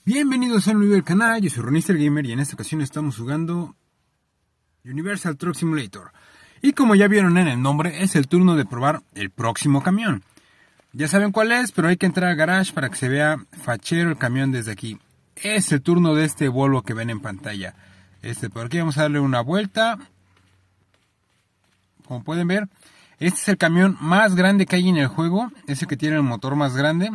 Bienvenidos a un nuevo del canal, yo soy Ronister Gamer y en esta ocasión estamos jugando Universal Truck Simulator. Y como ya vieron en el nombre, es el turno de probar el próximo camión. Ya saben cuál es, pero hay que entrar al garage para que se vea fachero el camión desde aquí. Es el turno de este Volvo que ven en pantalla. Por aquí vamos a darle una vuelta. Como pueden ver, este es el camión más grande que hay en el juego, es el que tiene el motor más grande.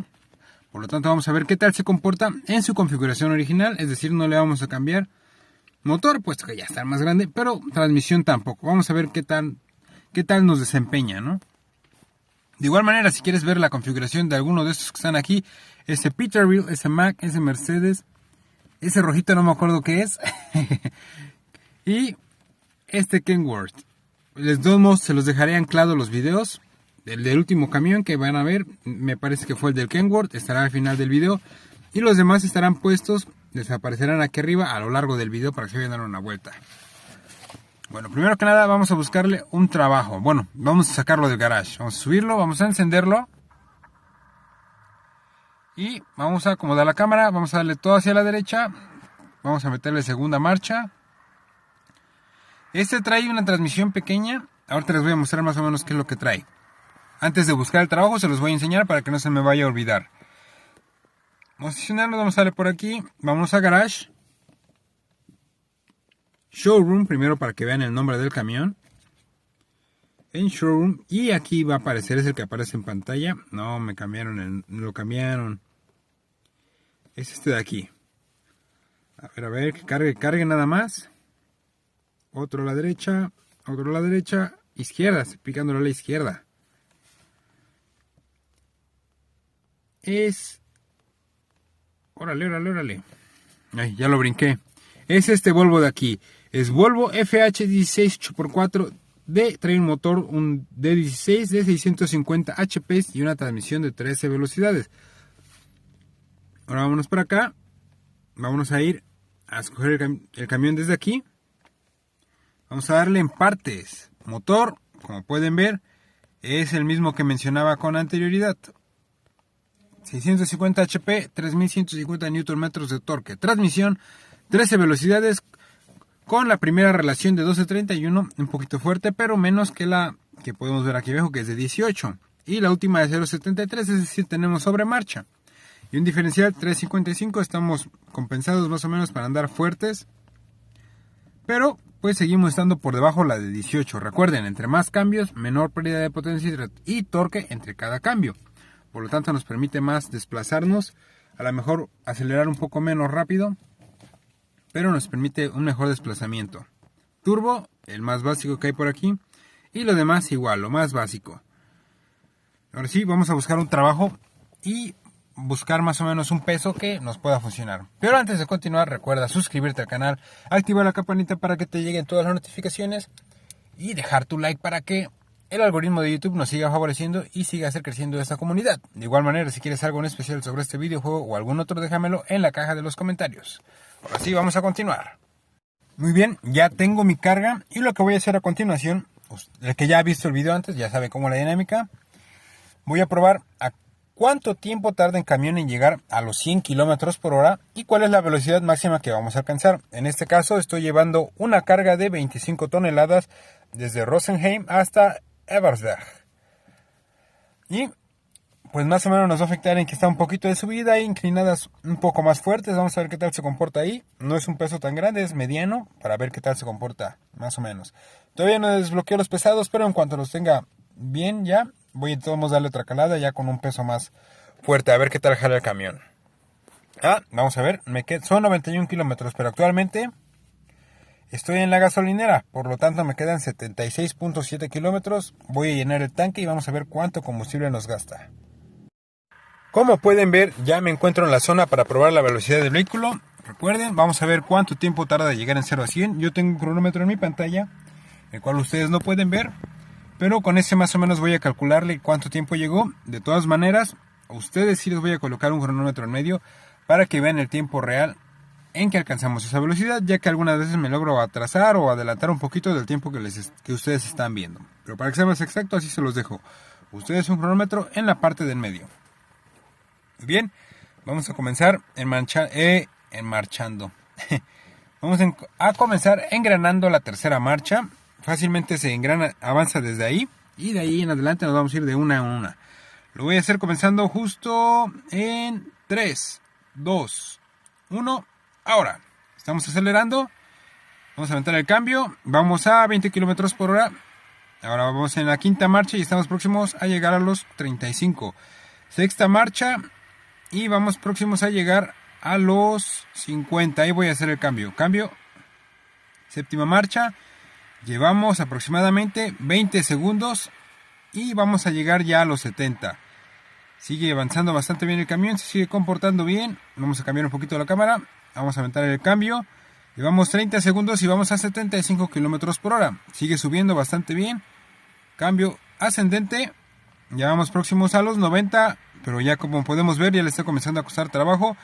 Por lo tanto vamos a ver qué tal se comporta en su configuración original, es decir, no le vamos a cambiar motor, puesto que ya está más grande, pero transmisión tampoco. Vamos a ver qué tal nos desempeña, ¿no? De igual manera, si quieres ver la configuración de alguno de estos que están aquí, ese Peterbilt, ese Mack, ese Mercedes, ese rojito no me acuerdo qué es, y este Kenworth. Les doy, se los dejaré anclados los videos. El del último camión que van a ver, me parece que fue el del Kenworth, estará al final del video. Y los demás estarán puestos, desaparecerán aquí arriba a lo largo del video para que se vayan a dar una vuelta. Bueno, primero que nada vamos a buscarle un trabajo. Bueno, vamos a sacarlo del garage. Vamos a subirlo, vamos a encenderlo. Y vamos a acomodar la cámara, vamos a darle todo hacia la derecha. Vamos a meterle segunda marcha. Este trae una transmisión pequeña. Ahorita les voy a mostrar más o menos qué es lo que trae. Antes de buscar el trabajo se los voy a enseñar para que no se me vaya a olvidar. Vamos a estacionarnos, vamos a darle por aquí. Vamos a Garage. Showroom, primero para que vean el nombre del camión. En Showroom. Y aquí va a aparecer, es el que aparece en pantalla. No, me cambiaron, lo cambiaron. Es este de aquí. A ver, que cargue nada más. Otro a la derecha, otro a la derecha. Izquierda, picándole a la izquierda. Órale. Ay, ya lo brinqué. Es este Volvo de aquí. Es Volvo FH16 8x4D. Trae un motor D16 de 650 HP y una transmisión de 13 velocidades. Ahora vámonos para acá. Vamos a ir a escoger el camión desde aquí. Vamos a darle en partes. Motor, como pueden ver, es el mismo que mencionaba con anterioridad. 650 HP, 3150 Nm de torque. Transmisión, 13 velocidades con la primera relación de 12:31, un poquito fuerte, pero menos que la que podemos ver aquí abajo, que es de 18. Y la última de 0.73, es decir, tenemos sobre marcha. Y un diferencial 3.55, estamos compensados más o menos para andar fuertes. Pero pues seguimos estando por debajo de la de 18. Recuerden, entre más cambios, menor pérdida de potencia y torque entre cada cambio. Por lo tanto nos permite más desplazarnos, a lo mejor acelerar un poco menos rápido, pero nos permite un mejor desplazamiento. Turbo, el más básico que hay por aquí, y lo demás igual, lo más básico. Ahora sí, vamos a buscar un trabajo y buscar más o menos un peso que nos pueda funcionar. Pero antes de continuar, recuerda suscribirte al canal, activar la campanita para que te lleguen todas las notificaciones y dejar tu like para que el algoritmo de YouTube nos siga favoreciendo y siga creciendo esta comunidad. De igual manera, si quieres algo en especial sobre este videojuego o algún otro, déjamelo en la caja de los comentarios. Ahora sí, vamos a continuar. Muy bien, ya tengo mi carga y lo que voy a hacer a continuación, el que ya ha visto el video antes, ya sabe cómo es la dinámica. Voy a probar a cuánto tiempo tarda en camión en llegar a los 100 km por hora y cuál es la velocidad máxima que vamos a alcanzar. En este caso estoy llevando una carga de 25 toneladas desde Rosenheim hasta Eversberg. Y pues más o menos nos va a afectar en que está un poquito de subida e inclinadas un poco más fuertes. Vamos a ver qué tal se comporta ahí. No es un peso tan grande, es mediano, para ver qué tal se comporta, más o menos. Todavía no desbloqueo los pesados, pero en cuanto los tenga bien ya, voy a todos darle otra calada ya con un peso más fuerte, a ver qué tal jala el camión. Vamos a ver, son 91 kilómetros, pero actualmente estoy en la gasolinera, por lo tanto me quedan 76.7 kilómetros. Voy a llenar el tanque y vamos a ver cuánto combustible nos gasta. Como pueden ver, ya me encuentro en la zona para probar la velocidad del vehículo. Recuerden, vamos a ver cuánto tiempo tarda en llegar en 0 a 100. Yo tengo un cronómetro en mi pantalla, el cual ustedes no pueden ver, pero con ese más o menos voy a calcularle cuánto tiempo llegó. De todas maneras, a ustedes sí les voy a colocar un cronómetro en medio para que vean el tiempo real en que alcanzamos esa velocidad, ya que algunas veces me logro atrasar o adelantar un poquito del tiempo que ustedes están viendo. Pero para que sea más exacto, así se los dejo. Ustedes un cronómetro en la parte del medio. Bien, Vamos a comenzar marchando. Vamos a comenzar engranando la tercera marcha. Fácilmente se engrana, avanza desde ahí. Y de ahí en adelante nos vamos a ir de una en una. Lo voy a hacer comenzando justo en 3, 2, 1. Ahora, estamos acelerando. Vamos a aventar el cambio. Vamos a 20 km por hora. Ahora vamos en la quinta marcha y estamos próximos a llegar a los 35. Sexta marcha. Y vamos próximos a llegar a los 50. Ahí voy a hacer el cambio. Cambio. Séptima marcha. Llevamos aproximadamente 20 segundos. Y vamos a llegar ya a los 70. Sigue avanzando bastante bien el camión. Se sigue comportando bien. Vamos a cambiar un poquito la cámara. Vamos a aventar el cambio. Llevamos 30 segundos y vamos a 75 km por hora. Sigue subiendo bastante bien. Cambio ascendente. Ya vamos próximos a los 90. Pero ya como podemos ver ya le está comenzando a costar trabajo.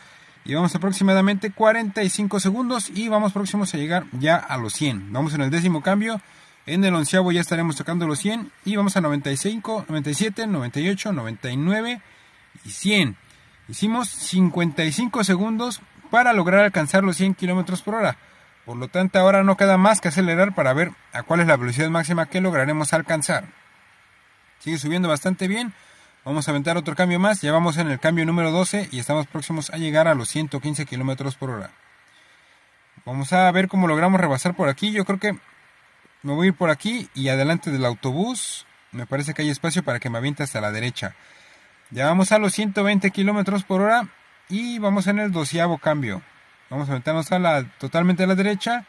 Llevamos aproximadamente 45 segundos. Y vamos próximos a llegar ya a los 100. Vamos en el décimo cambio. En el onceavo ya estaremos tocando los 100. Y vamos a 95, 97, 98, 99 y 100. Hicimos 55 segundos para lograr alcanzar los 100 km por hora. Por lo tanto, ahora no queda más que acelerar para ver a cuál es la velocidad máxima que lograremos alcanzar. Sigue subiendo bastante bien. Vamos a aventar otro cambio más. Ya vamos en el cambio número 12 y estamos próximos a llegar a los 115 km por hora. Vamos a ver cómo logramos rebasar por aquí. Yo creo que me voy a ir por aquí y adelante del autobús. Me parece que hay espacio para que me aviente hasta la derecha. Ya vamos a los 120 km por hora. Y vamos en el 12º cambio. Vamos a aventarnos totalmente a la derecha.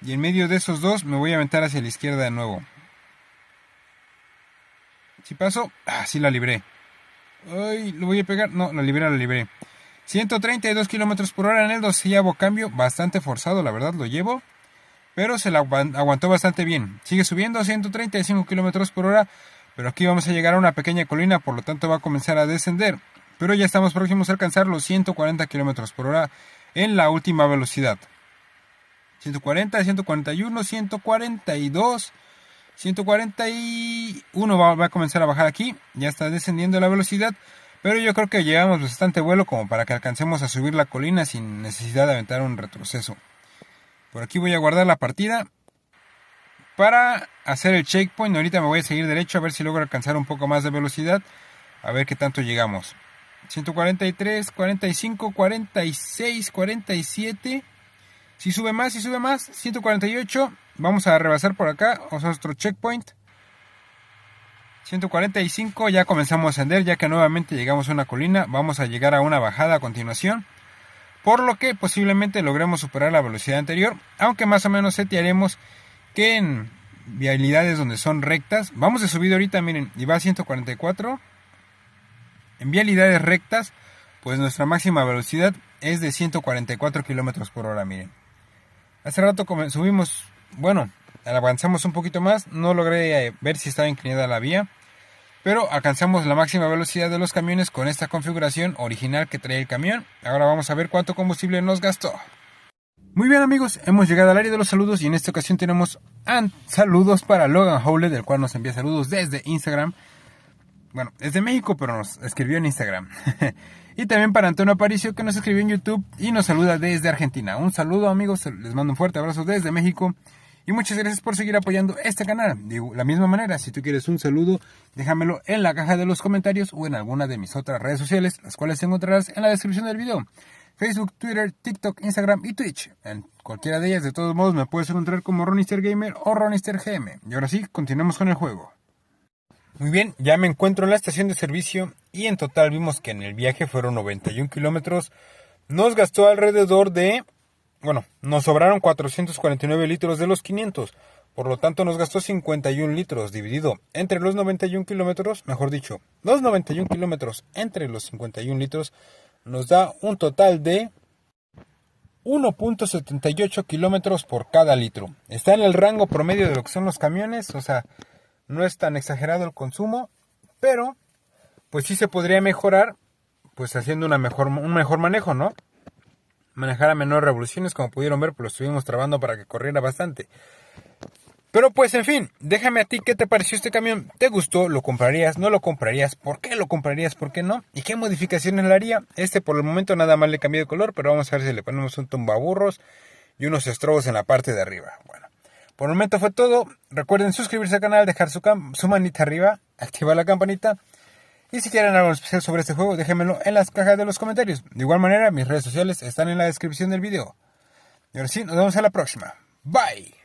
Y en medio de esos dos me voy a aventar hacia la izquierda de nuevo. Si paso, sí la libré. Ay, lo voy a pegar. No, la libré. 132 km por hora en el 12º cambio. Bastante forzado, la verdad, lo llevo. Pero se la aguantó bastante bien. Sigue subiendo a 135 km por hora. Pero aquí vamos a llegar a una pequeña colina. Por lo tanto va a comenzar a descender. Pero ya estamos próximos a alcanzar los 140 km por hora en la última velocidad. 140, 141, 142, 141 va a comenzar a bajar aquí. Ya está descendiendo la velocidad. Pero yo creo que llevamos bastante vuelo como para que alcancemos a subir la colina sin necesidad de aventar un retroceso. Por aquí voy a guardar la partida para hacer el checkpoint. Ahorita me voy a seguir derecho a ver si logro alcanzar un poco más de velocidad. A ver qué tanto llegamos. 143, 45, 46, 47. Si sube más, 148. Vamos a rebasar por acá. Vamos a nuestro checkpoint. 145. Ya comenzamos a ascender, ya que nuevamente llegamos a una colina. Vamos a llegar a una bajada a continuación. Por lo que posiblemente logremos superar la velocidad anterior. Aunque más o menos setearemos que en vialidades donde son rectas. Vamos de subida ahorita, miren. Y va a 144. En vialidades rectas, pues nuestra máxima velocidad es de 144 km por hora, miren. Hace rato subimos, avanzamos un poquito más, no logré ver si estaba inclinada la vía, pero alcanzamos la máxima velocidad de los camiones con esta configuración original que trae el camión. Ahora vamos a ver cuánto combustible nos gastó. Muy bien amigos, hemos llegado al área de los saludos y en esta ocasión tenemos saludos para Logan Howlett, del cual nos envía saludos desde Instagram. Bueno, es de México, pero nos escribió en Instagram. Y también para Antonio Aparicio, que nos escribió en YouTube y nos saluda desde Argentina. Un saludo amigos, les mando un fuerte abrazo desde México. Y muchas gracias por seguir apoyando este canal. De la misma manera, si tú quieres un saludo, déjamelo en la caja de los comentarios o en alguna de mis otras redes sociales, las cuales encontrarás en la descripción del video. Facebook, Twitter, TikTok, Instagram y Twitch. En cualquiera de ellas, de todos modos, me puedes encontrar como Ronister Gamer o Ronister GM. Y ahora sí, continuemos con el juego. Muy bien, ya me encuentro en la estación de servicio y en total vimos que en el viaje fueron 91 kilómetros. Nos gastó alrededor de, nos sobraron 449 litros de los 500. Por lo tanto nos gastó 51 litros dividido entre los 91 kilómetros, mejor dicho, los 91 kilómetros entre los 51 litros nos da un total de 1.78 kilómetros por cada litro. Está en el rango promedio de lo que son los camiones, o sea, no es tan exagerado el consumo, pero pues sí se podría mejorar, pues haciendo un mejor manejo, ¿no? Manejar a menores revoluciones, como pudieron ver, pues lo estuvimos trabando para que corriera bastante. Pero pues en fin, déjame a ti qué te pareció este camión. ¿Te gustó? ¿Lo comprarías? ¿No lo comprarías? ¿Por qué lo comprarías? ¿Por qué no? ¿Y qué modificaciones le haría? Por el momento nada más le cambié de color, pero vamos a ver si le ponemos un tumbaburros y unos estrobos en la parte de arriba. Bueno, por el momento fue todo. Recuerden suscribirse al canal, dejar su manita arriba, activar la campanita. Y si quieren algo especial sobre este juego, déjenmelo en las cajas de los comentarios. De igual manera, mis redes sociales están en la descripción del video. Y ahora sí, nos vemos en la próxima. Bye.